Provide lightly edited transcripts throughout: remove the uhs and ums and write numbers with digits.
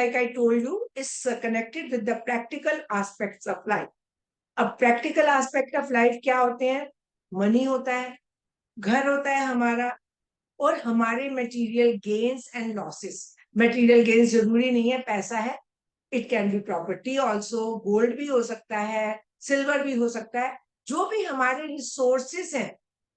like I told you, is connected with the practical aspects of life. अब practical aspect of life क्या होते हैं? Money होता है, घर होता है हमारा, और हमारे material gains and losses. Material gains जरूरी नहीं है पैसा है, it can be property also, gold भी हो सकता है, सिल्वर भी हो सकता है। जो भी हमारे रिसोर्सेस हैं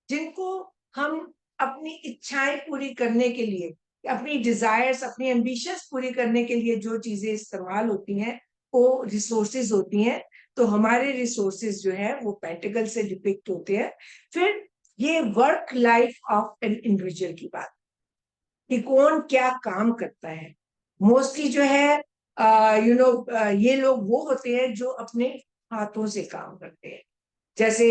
जिनको हम अपनी इच्छाएं पूरी करने के लिए, अपनी डिजायर्स, अपनी एम्बिशंस पूरी करने के लिए जो चीजें इस्तेमाल होती हैं वो रिसोर्सेज होती हैं। तो हमारे रिसोर्सेज जो है वो पेंटिकल से डिपिक्ट होते हैं। फिर ये work life of an individual की बात कि कौन क्या काम करता है। मोस्टली जो है ये लोग वो होते हैं जो अपने हाथों से काम करते हैं। जैसे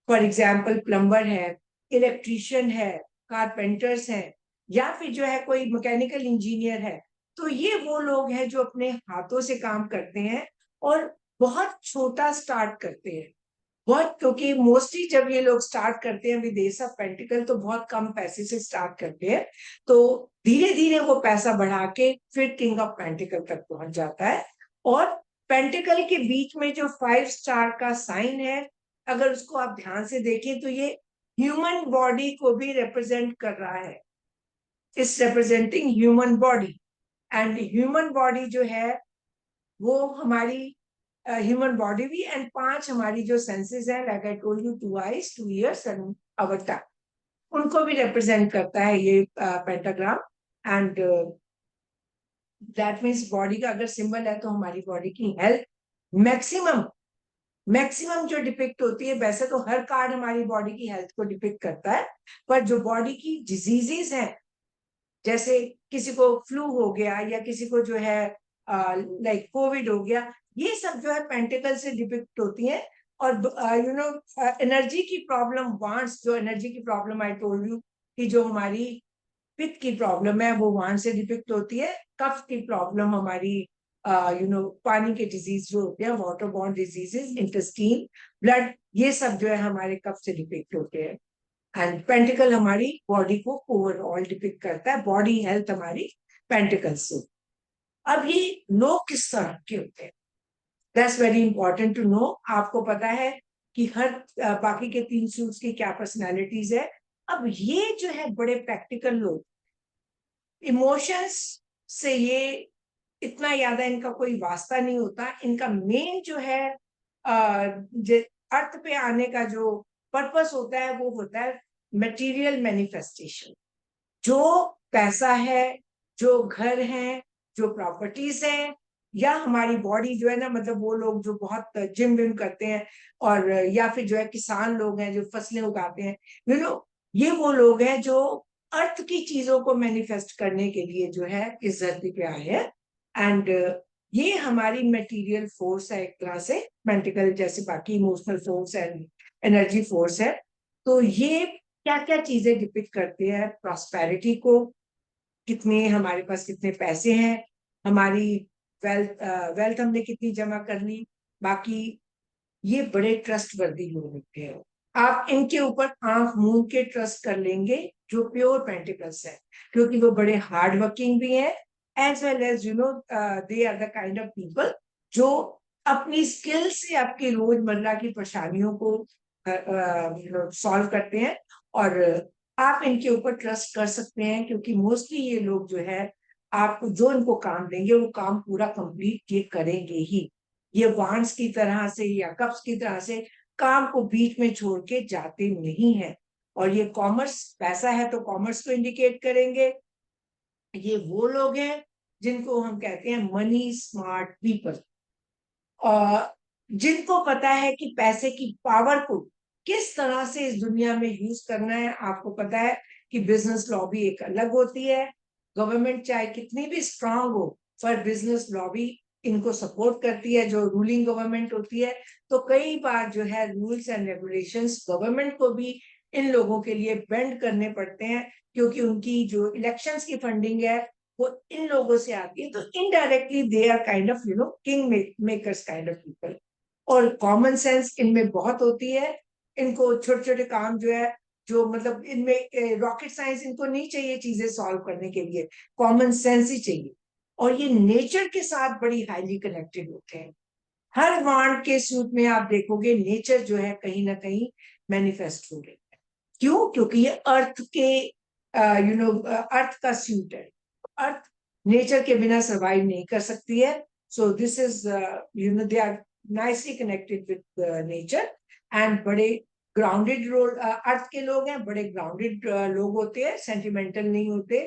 फॉर एग्जाम्पल प्लम्बर है, इलेक्ट्रिशियन है, कारपेंटर्स हैं, या फिर जो है कोई मैकेनिकल इंजीनियर है। तो ये वो लोग हैं जो अपने हाथों से काम करते हैं और बहुत छोटा स्टार्ट करते हैं। बहुत, क्योंकि मोस्टली जब ये लोग स्टार्ट करते हैं विद एस ऑफ पेंटिकल तो बहुत कम पैसे से स्टार्ट करते हैं। तो धीरे धीरे वो पैसा बढ़ा के फिर किंग ऑफ पेंटिकल तक पहुंच जाता है। और पेंटिकल के बीच में जो 5 स्टार का साइन है, अगर उसको आप ध्यान से देखें तो ये ह्यूमन बॉडी को भी रिप्रेजेंट कर रहा है। It's representing human body, and human body जो है वो हमारी ह्यूमन बॉडी भी, एंड 5 हमारी जो सेंसेस हैं, like I told you, 2 eyes, 2 ears and our tongue, उनको भी रिप्रेजेंट करता है ये pentagram. And that means body का अगर सिंबल है तो हमारी बॉडी की हेल्थ मैक्सिमम मैक्सिमम जो डिपिक्ट होती है। वैसे तो हर कार्ड हमारी बॉडी की हेल्थ को डिपिक्ट करता है, पर जो बॉडी की डिजीजेस हैं, जैसे किसी को फ्लू हो गया या किसी को जो है लाइक कोविड हो गया, ये सब जो है पेंटिकल से डिपिक्ट होती है। और एनर्जी की प्रॉब्लम, वांट्स, जो एनर्जी की प्रॉब्लम आई टोल्ड यू कि जो हमारी पित्त की प्रॉब्लम है वो वांट से डिपिक्ट होती है। कफ की प्रॉब्लम हमारी पानी के डिजीज जो होते हैं, water borne diseases, intestine, blood, ये सब जो है हमारे कफ से डिपिक्ट होते हैं। एंड पेंटिकल हमारी बॉडी को ओवरऑल डिपिक्ट करता है, बॉडी हेल्थ हमारी पेंटिकल से। अब ये लोग किस तरह के होते हैं, that's very important to know. आपको पता है कि हर बाकी के 3 सूट्स की क्या पर्सनालिटीज है। अब ये जो है बड़े प्रैक्टिकल लोग, इमोशंस से ये इतना ज्यादा इनका कोई वास्ता नहीं होता। इनका मेन जो है अर्थ पे आने का जो पर्पस होता है वो होता है मटेरियल मैनिफेस्टेशन। जो पैसा है, जो घर है, जो प्रॉपर्टीज है, या हमारी बॉडी जो है ना, मतलब वो लोग जो बहुत जिम विम करते हैं, और या फिर जो है किसान लोग हैं जो फसलें उगाते हैं, ये वो लोग हैं जो अर्थ की चीजों को मैनिफेस्ट करने के लिए जो है इस धरती पे आए हैं। एंड ये हमारी मटेरियल फोर्स है एक तरह से, मेंटिकल जैसे बाकी emotional force and energy force है। तो ये क्या क्या चीजें डिपिक्ट करते हैं? प्रॉस्पेरिटी को, कितने हमारे पास कितने पैसे हैं, हमारी वेल्थ हमने कितनी जमा कर ली। बाकी ये बड़े ट्रस्ट वर्दी लोग होते हैं। आप इनके ऊपर आंख मूंद के ट्रस्ट कर लेंगे जो प्योर पेंटिकल्स है, क्योंकि वो बड़े हार्ड वर्किंग भी हैं, as well as they are the kind of people जो अपनी स्किल से आपकी रोजमर्रा की परेशानियों को सॉल्व करते हैं। और आप इनके ऊपर ट्रस्ट कर सकते हैं, क्योंकि मोस्टली ये लोग जो है आपको जो इनको काम देंगे वो काम पूरा कंप्लीट ये करेंगे ही। ये वांड्स की तरह से या कप्स की तरह से काम को बीच में छोड़ के जाते नहीं है। और ये कॉमर्स, पैसा है तो कॉमर्स को इंडिकेट करेंगे। ये वो लोग हैं जिनको हम कहते हैं मनी स्मार्ट पीपल, और जिनको पता है कि पैसे की पावर को किस तरह से इस दुनिया में यूज करना है। आपको पता है कि बिजनेस लॉबी एक अलग होती है, गवर्नमेंट चाहे कितनी भी स्ट्रांग हो, पर बिजनेस लॉबी इनको सपोर्ट करती है जो रूलिंग गवर्नमेंट होती है। तो कई बार जो है रूल्स एंड रेगुलेशंस गवर्नमेंट को भी इन लोगों के लिए बेंड करने पड़ते हैं, क्योंकि उनकी जो इलेक्शंस की फंडिंग है वो इन लोगों से आती है। तो indirectly they are kind of king makers kind of people. और कॉमन सेंस इनमें बहुत होती है। इनको छोटे छोटे काम जो है, जो मतलब इनमें रॉकेट साइंस इनको नहीं चाहिए चीजें सॉल्व करने के लिए, कॉमन सेंस ही चाहिए। और ये नेचर के साथ बड़ी हाईली कनेक्टेड होते हैं। हर वांड के सूट में आप देखोगे नेचर जो है कहीं ना कहीं मैनिफेस्ट हो रही है। क्यों? क्योंकि ये अर्थ के अर्थ का सूट है। अर्थ नेचर के बिना सर्वाइव नहीं कर सकती है। So this is they are nicely connected with nature and बड़े ग्राउंडेड रोल अर्थ के लोग हैं, बड़े ग्राउंडेड लोग होते हैं, सेंटिमेंटल नहीं होते,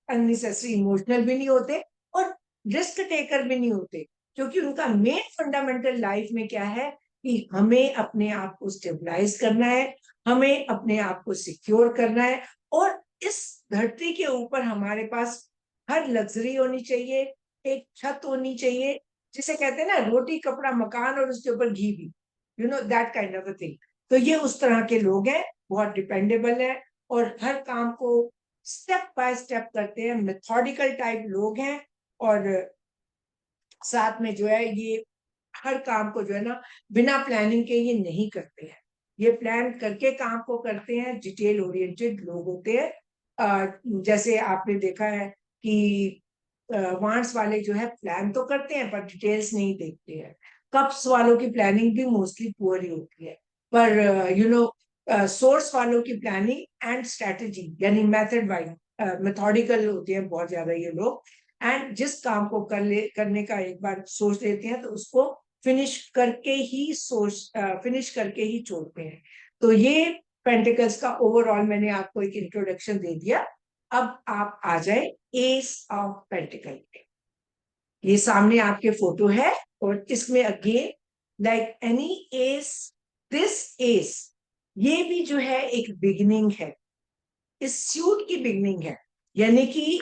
अननेसेसरी इमोशनल भी नहीं होते और रिस्क टेकर भी नहीं होते, क्योंकि उनका मेन फंडामेंटल लाइफ में क्या है कि हमें अपने आप को स्टेबलाइज करना है, हमें अपने आप को सिक्योर करना है और इस धरती के ऊपर हमारे पास हर लग्जरी होनी चाहिए, एक छत होनी चाहिए, जिसे कहते हैं ना रोटी कपड़ा मकान और उसके ऊपर घी भी, that kind of a thing. तो ये उस तरह के लोग हैं, बहुत डिपेंडेबल है और हर काम को स्टेप बाय स्टेप करते हैं, मेथोडिकल टाइप लोग हैं। और साथ में जो है ये हर काम को जो है ना बिना प्लानिंग के ये नहीं करते हैं, ये प्लान करके काम को करते हैं। डिटेल ओरिएंटेड लोग होते हैं। जैसे आपने देखा है कि वांट्स वाले जो है प्लान तो करते हैं पर डिटेल्स नहीं देखते हैं। कप्स वालों की प्लानिंग भी मोस्टली पुअर ही होती है, पर सोर्स वालों की प्लानिंग एंड स्ट्रेटेजी यानी मेथड वाइज मेथोडिकल होते हैं बहुत ज्यादा ये लोग। एंड जिस काम को करने का एक बार सोच लेते हैं तो उसको फिनिश करके ही छोड़ते हैं। तो ये पेंटिकल्स का ओवरऑल मैंने आपको एक इंट्रोडक्शन दे दिया। अब आप आ जाए एस ऑफ पेंटिकल पे। ये सामने आपके फोटो है और इसमें again like any S, this S ये भी जो है एक बिगिनिंग है, इस सूट की बिगिनिंग है। यानी कि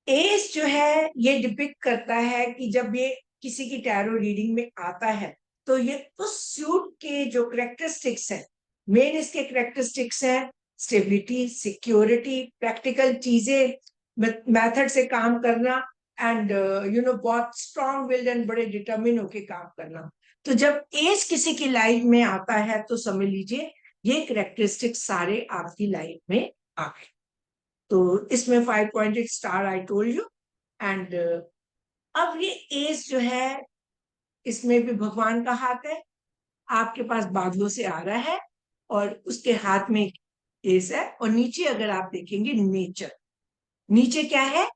एस जो है ये डिपिक्ट करता है कि जब ये किसी की टैरो रीडिंग में आता है तो ये उस सूट के जो करेक्टरिस्टिक्स है, मेन इसके करेक्टरिस्टिक्स है स्टेबिलिटी, सिक्योरिटी, प्रैक्टिकल चीजें, मेथड से काम करना एंड बहुत स्ट्रॉन्ग विल्ड एंड बड़े डिटर्मिन होके काम करना। तो जब एस किसी की लाइफ में आता है तो समझ लीजिए ये करेक्टरिस्टिक्स सारे आपकी लाइफ में आ गए। तो इसमें 5 pointed star I told you. And अब ये एज जो है इसमें भी भगवान का हाथ है, आपके पास बादलों से आ रहा है और उसके हाथ में एज है। और नीचे अगर आप देखेंगे नेचर, नीचे क्या है,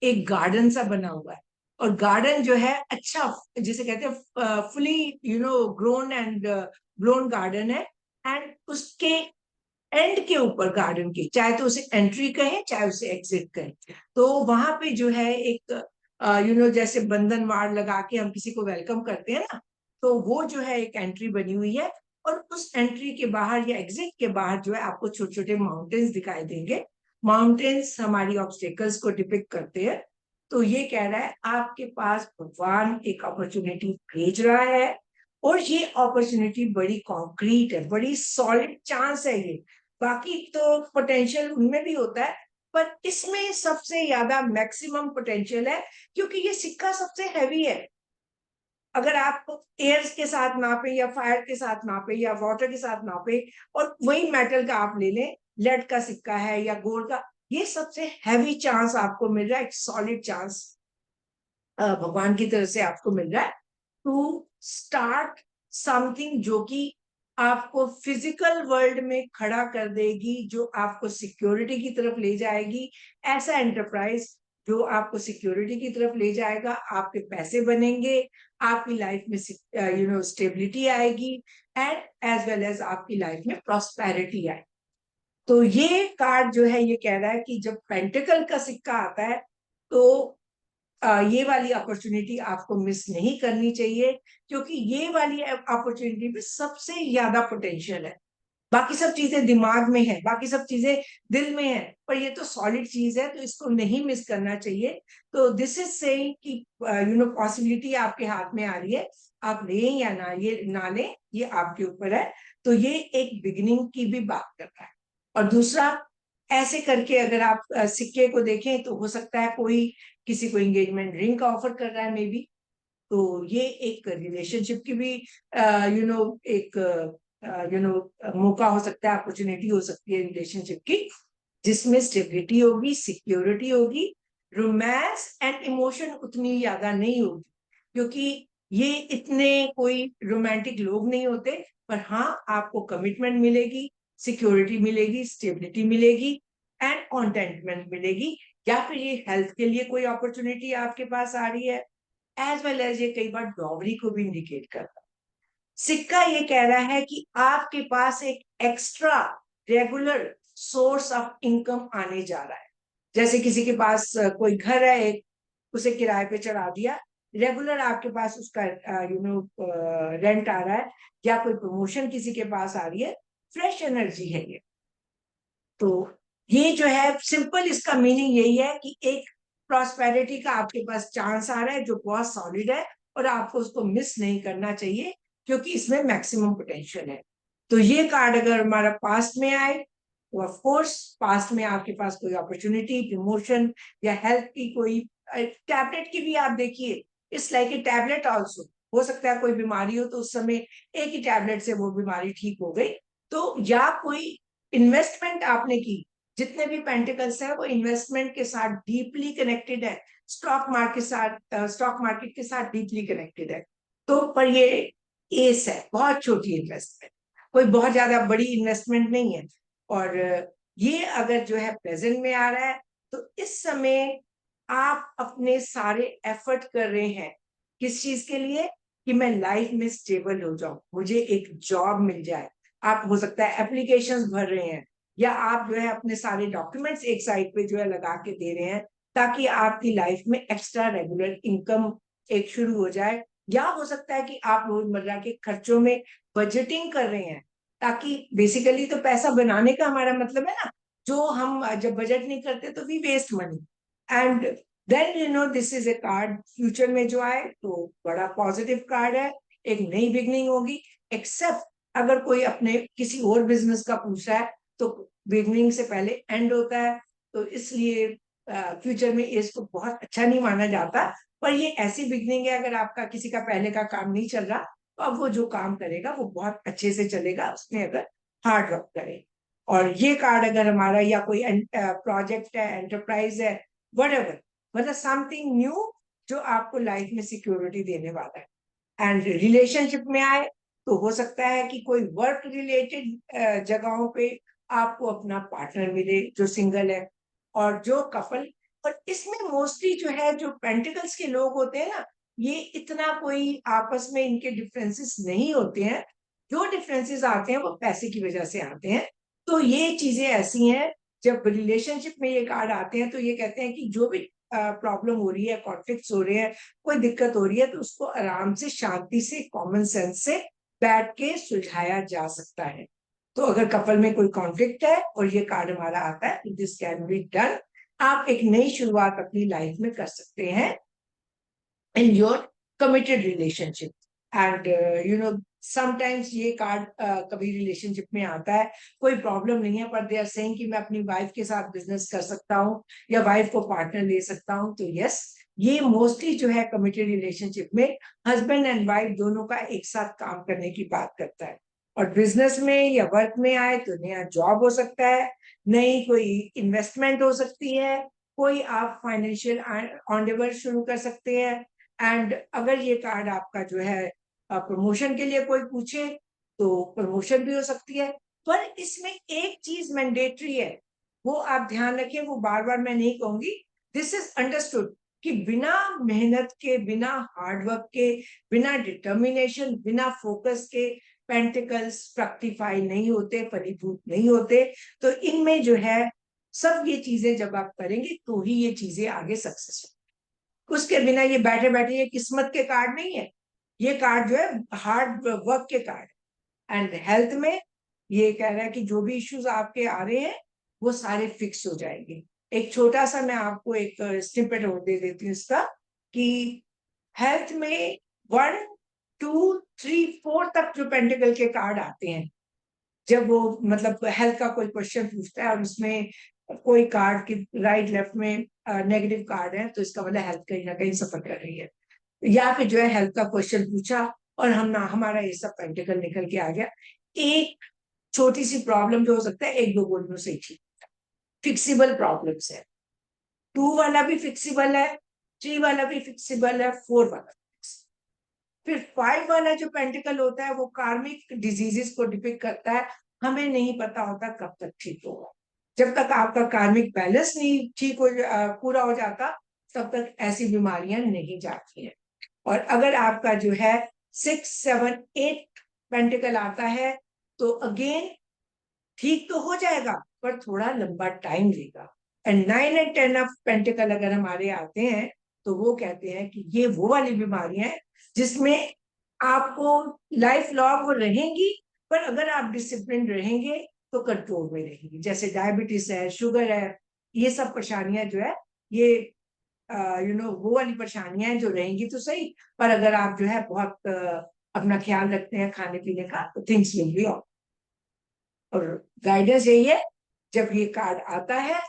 एक गार्डन सा बना हुआ है और गार्डन जो है अच्छा जिसे कहते हैं fully grown and blown garden है। एंड उसके एंड के ऊपर गार्डन के, चाहे तो उसे एंट्री कहें चाहे उसे एग्जिट कहें, तो वहां पे जो है एक जैसे बंधन वाड़ लगा के हम किसी को वेलकम करते हैं ना, तो वो जो है एक एंट्री बनी हुई है। और उस एंट्री के बाहर या एग्जिट के बाहर जो है आपको छोटे छोटे माउंटेन्स दिखाई देंगे। माउंटेन्स हमारी ऑब्स्टेकल्स को डिपिक्ट करते हैं। तो ये कह रहा है आपके पास भगवान एक अपॉर्चुनिटी भेज रहा है और ये अपॉर्चुनिटी बड़ी कॉन्क्रीट है, बड़ी सॉलिड चांस है ये। बाकी तो पोटेंशियल उनमें भी होता है पर इसमें सबसे ज्यादा मैक्सिमम पोटेंशियल है, क्योंकि ये सिक्का सबसे हैवी है। अगर आप एयर के साथ नापे या फायर के साथ नापे या वाटर के साथ नापे और वही मेटल का आप ले लें, लेड का सिक्का है या गोल्ड का, ये सबसे हैवी चांस आपको मिल रहा है, एक सॉलिड चांस भगवान की तरफ से आपको मिल रहा है टू स्टार्ट समथिंग जो कि आपको फिजिकल वर्ल्ड में खड़ा कर देगी, जो आपको सिक्योरिटी की तरफ ले जाएगी। ऐसा एंटरप्राइज जो आपको सिक्योरिटी की तरफ ले जाएगा, आपके पैसे बनेंगे, आपकी लाइफ में स्टेबिलिटी आएगी एंड एज वेल एज आपकी लाइफ में प्रॉस्पेरिटी आएगी। तो ये कार्ड जो है ये कह रहा है कि जब पेंटिकल का सिक्का आता है तो ये वाली अपॉर्चुनिटी आपको मिस नहीं करनी चाहिए, क्योंकि ये वाली अपॉर्चुनिटी में सबसे ज्यादा पोटेंशियल है। बाकी सब चीजें दिमाग में है, बाकी सब चीजें दिल में है, पर ये तो सॉलिड चीज है तो इसको नहीं मिस करना चाहिए। तो दिस इज सेइंग कि पॉसिबिलिटी आपके हाथ में आ रही है, आप लें या ना लें ये आपके ऊपर है। तो ये एक बिगिनिंग की भी बात कर रहा है। और दूसरा, ऐसे करके अगर आप सिक्के को देखें तो हो सकता है कोई किसी को एंगेजमेंट रिंग का ऑफर कर रहा है मे बी। तो ये एक रिलेशनशिप की भी एक मौका हो सकता है, अपॉर्चुनिटी हो सकती है रिलेशनशिप की, जिसमें स्टेबिलिटी होगी, सिक्योरिटी होगी, रोमांस एंड इमोशन उतनी ज्यादा नहीं होगी, क्योंकि ये इतने कोई रोमांटिक लोग नहीं होते। पर हाँ, आपको कमिटमेंट मिलेगी, सिक्योरिटी मिलेगी, स्टेबिलिटी मिलेगी एंड कॉन्टेंटमेंट मिलेगी। या फिर ये हेल्थ के लिए कोई अपॉर्चुनिटी आपके पास आ रही है, एज वेल एज ये कई बार डॉवरी को भी इंडिकेट करता है। सिक्का ये कह रहा है कि आपके पास एक extra regular source of income आने जा रहा है। जैसे किसी के पास कोई घर है, एक उसे किराए पे चढ़ा दिया, रेगुलर आपके पास उसका रेंट आ रहा है, या कोई प्रमोशन किसी के पास आ रही है, फ्रेश एनर्जी है ये। तो ये जो है सिंपल, इसका मीनिंग यही है कि एक प्रॉस्पेरिटी का आपके पास चांस आ रहा है जो बहुत सॉलिड है, और आपको उसको मिस नहीं करना चाहिए, क्योंकि इसमें मैक्सिमम पोटेंशियल है। तो ये कार्ड अगर हमारा पास्ट में आए, तो ऑफ कोर्स पास्ट में आपके पास कोई अपॉर्चुनिटी, प्रमोशन या हेल्थ की कोई, टैबलेट की भी आप देखिए, it's like a tablet also. हो सकता है कोई बीमारी हो तो उस समय एक ही टैबलेट से वो बीमारी ठीक हो गई। तो या कोई इन्वेस्टमेंट आपने की, जितने भी पेंटिकल्स हैं वो इन्वेस्टमेंट के साथ डीपली कनेक्टेड है, स्टॉक मार्केट के साथ डीपली कनेक्टेड है। तो पर ये एस है, बहुत छोटी इन्वेस्टमेंट, कोई बहुत ज्यादा बड़ी इन्वेस्टमेंट नहीं है। और ये अगर जो है प्रेजेंट में आ रहा है, तो इस समय आप अपने सारे एफर्ट कर रहे हैं किस चीज के लिए, कि मैं लाइफ में स्टेबल हो जाऊं, मुझे एक जॉब मिल जाए। आप हो सकता है एप्लीकेशंस भर रहे हैं, या आप जो है अपने सारे डॉक्यूमेंट्स एक साइड पे जो है लगा के दे रहे हैं, ताकि आपकी लाइफ में एक्स्ट्रा रेगुलर इनकम एक शुरू हो जाए। या हो सकता है कि आप रोजमर्रा के खर्चों में बजटिंग कर रहे हैं, ताकि बेसिकली तो पैसा बनाने का हमारा मतलब है ना, जो हम जब बजट नहीं करते तो we waste money. And then this is a card future में जो आए तो बड़ा पॉजिटिव कार्ड है, एक नई बिगनिंग होगी। एक्सेप्ट अगर कोई अपने किसी और बिजनेस का पूछ रहा है, तो बिगनिंग से पहले एंड होता है, तो इसलिए फ्यूचर में इसको बहुत अच्छा नहीं माना जाता। पर ये ऐसी बिगनिंग है, अगर आपका किसी का पहले का काम नहीं चल रहा, तो अब वो जो काम करेगा वो बहुत अच्छे से चलेगा, उसमें अगर हार्ड वर्क करे। और ये कार्ड अगर हमारा या कोई प्रोजेक्ट है, एंटरप्राइज है, वटेवर, मतलब समथिंग न्यू जो आपको लाइफ में सिक्योरिटी देने वाला है। एंड रिलेशनशिप में आए, तो हो सकता है कि कोई वर्क रिलेटेड जगहों पे आपको अपना पार्टनर मिले जो सिंगल है, और जो कपल। और इसमें मोस्टली जो है, जो पेंटिकल्स के लोग होते हैं ना, ये इतना कोई आपस में इनके डिफरेंसेस नहीं होते हैं। जो डिफरेंसेस आते हैं वो पैसे की वजह से आते हैं। तो ये चीजें ऐसी हैं, जब रिलेशनशिप में ये कार्ड आते हैं तो ये कहते हैं कि जो भी प्रॉब्लम हो रही है, कॉन्फ्लिक्ट हो रहे हैं, कोई दिक्कत हो रही है, तो उसको आराम से, शांति से, कॉमन सेंस से बैठ के सुलझाया जा सकता है। तो अगर कपल में कोई कॉन्फ्लिक्ट है और ये कार्ड हमारा आता है, दिस कैन बी डन। आप एक नई शुरुआत अपनी लाइफ में कर सकते हैं in your committed relationship. And sometimes ये कार्ड कभी रिलेशनशिप में आता है, कोई प्रॉब्लम नहीं है, पर दे आर सेइंग कि मैं अपनी वाइफ के साथ बिजनेस कर सकता हूँ, या वाइफ को पार्टनर ले सकता हूँ। तो यस, ये मोस्टली जो है कमिटेड रिलेशनशिप में हस्बैंड एंड वाइफ दोनों का एक साथ काम करने की बात करता है। और बिजनेस में या वर्क में आए तो नया जॉब हो सकता है, नई कोई इन्वेस्टमेंट हो सकती है, कोई आप फाइनेंशियल ऑन्डेवर शुरू कर सकते हैं। एंड अगर ये कार्ड आपका जो है प्रमोशन के लिए कोई पूछे, तो प्रमोशन भी हो सकती है। पर इसमें एक चीज मैंडेटरी है, वो आप ध्यान रखें, वो बार बार मैं नहीं कहूंगी, दिस इज अंडरस्टूड, कि बिना मेहनत के, बिना हार्डवर्क के, बिना डिटर्मिनेशन, बिना फोकस के पेंटिकल्स फ्रक्टिफाई नहीं होते, फलीभूत नहीं होते। तो इनमें जो है सब ये चीजें जब आप करेंगे तो ही ये चीजें आगे सक्सेस। उसके बिना ये बैठे बैठे ये किस्मत के कार्ड नहीं है, ये कार्ड जो है हार्ड वर्क के कार्ड। एंड हेल्थ में ये कह रहा है कि जो भी इश्यूज आपके आ रहे हैं वो सारे फिक्स हो जाएंगे। एक छोटा सा मैं आपको एक स्निपेट और दे देती हूँ इसका, कि हेल्थ में 1 2 3 4 तक जो पेंटिकल के कार्ड आते हैं, जब वो मतलब हेल्थ का कोई क्वेश्चन पूछता है और उसमें कोई कार्ड की राइट लेफ्ट में नेगेटिव कार्ड है, तो इसका मतलब हेल्थ कहीं ना कहीं सफर कर रही है। या फिर जो है हेल्थ का क्वेश्चन पूछा और हम ना, हमारा ये सब पेंटिकल निकल के आ गया, एक छोटी सी प्रॉब्लम जो हो सकता है 1 2 गोलियों से ही ठीक, फिक्सिबल प्रॉब्लम्स है। 2 वाला भी फिक्सिबल है, 3 वाला भी फिक्सिबल है, 4 वाला फिर 5 वाला जो पेंटिकल होता है वो कार्मिक डिजीजेस को डिपिक्ट करता है। हमें नहीं पता होता कब तक ठीक होगा। जब तक आपका कार्मिक बैलेंस नहीं ठीक हो पूरा हो जाता, तब तक ऐसी बीमारियां नहीं जाती हैं। और अगर आपका जो है 6, 7, 8 पेंटिकल आता है तो अगेन ठीक तो हो जाएगा पर थोड़ा लंबा टाइम लेगा। एंड 9 एंड 10 ऑफ पेंटिकल अगर हमारे आते हैं तो वो कहते हैं कि ये वो वाली बीमारियां हैं जिसमें आपको लाइफ लॉन्ग वो रहेंगी, पर अगर आप डिसिप्लिन रहेंगे तो कंट्रोल में रहेंगी। जैसे डायबिटीज है, शुगर है, ये सब परेशानियां जो है ये वो वाली परेशानियां हैं जो रहेंगी तो सही, पर अगर आप जो है बहुत अपना ख्याल रखते हैं खाने पीने का तो थिंग्स विल बी ऑल। और गाइडेंस यही है, जब ये कार्ड आता है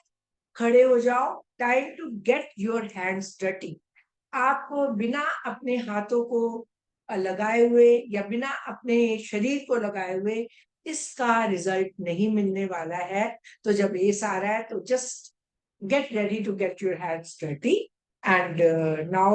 खड़े हो जाओ, time to get your hands dirty. आपको बिना अपने हाथों को लगाए हुए या बिना अपने शरीर को लगाए हुए इसका रिजल्ट नहीं मिलने वाला है। तो जब ये सारा है तो just get ready to get your hands dirty and now